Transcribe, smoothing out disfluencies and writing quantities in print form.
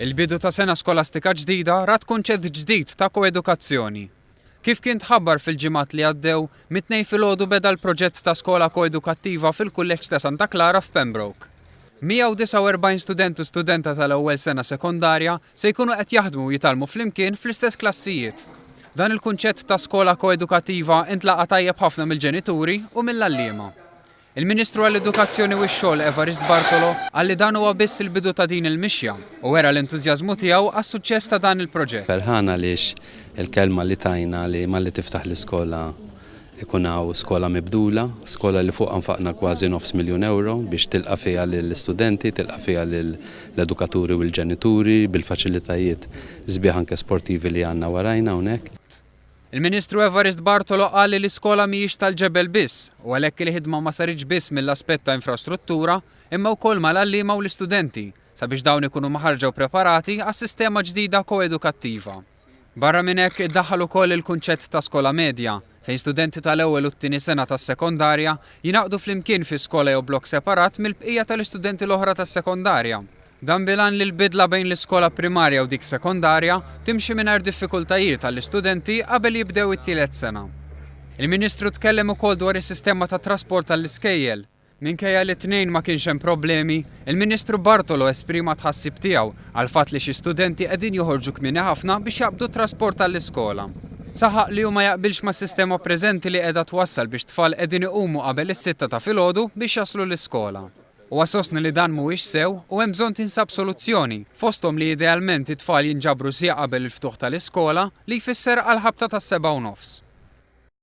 Il-bidu ta' sena skolastika ġdida rat kunċett ġdid ta' koedukazzjoni. Kif kien tħabbar fil-ġimgħat li għaddew, mit-tnejn filgħodu beda l-proġett ta' skola koedukattiva fil-Kulleġġ ta' Santa Clara f'Pembroke. 149 student u studenta tal-ewwel sena sekondarja se jkunu qed jaħdmu u jitalmu flimkien fl-istess klassijiet. Dan il-kunċett ta' skola koedukattiva intlaqa tajjeb ħafna mill-ġenituri u mill-allima. Il-Ministru għall-Edukazzjoni u x-Xogħol Evarist Bartolo għalli dan huwa biss il-bidu ta' din il-mixja u wera l-entużjażmu tiegħu għas-suċċess ta' dan il-proġett. Ferħana għaliex il-kelma li tajna li malli tiftaħ l-iskola ikun hawn skola mibdula, skola li fuq anfaqna kważi €900,000 biex tilqa' fiha lill-istudenti, tilqa' fiha lill-edukaturi u l-ġenituri bil-faċilitajiet sbieħ anke sportivi li għandna warajna hawnhekk. Il-Ministru Evarist Bartolo qal li l-iskola mhijiex tal-ġebel biss u għalhekk il-ħidma ma saritx biss mill-aspett ta' infrastruttura imma wkoll mal-allima u l-istudenti sabiex dawn ikunu maħarġa u preparati għas-sistema ġdida koedukattiva. Barra minn hekk iddaħħal ukoll il-kunċett ta' skola medja fejn studenti tal-ewwel u t-tieni sena tas-sekondarja jingħaqdu flimkien fi skola jew blok separat mill-bqija tal-istudenti l-oħra tas-sekondarja. Dan bilan li l-bidla bejn l-iskola primarja u dik sekondarja timxi mingħajr diffikultajiet għall-istudenti qabel jibdew it-tielet sena. Il-Ministru tkellem ukoll dwar is-sistema ta' trasport għall-iskejjel. Minkejja li t-tnejn ma kienx hemm problemi, il-Ministru Bartolo esprima tħassib tiegħu għal fatt li xi studenti qegħdin joħorġu kmieni ħafna biex jaqbdu trasport għall-iskola. Saħaq li hu ma jaqbilx mas-sistema preżenti li qiegħda twassal biex tfal qegħdin iqumu qabel is-sitta ta' filgħodu biex jaslu l-iskola. U għasosni li dan mhuwiex sew u hemm bżonn tinsab soluzzjoni fosthom li idealment it-tfal jinġabru sija qabel il-ftuħ tal-iskola li jfisser għal ħabta tas-7:30.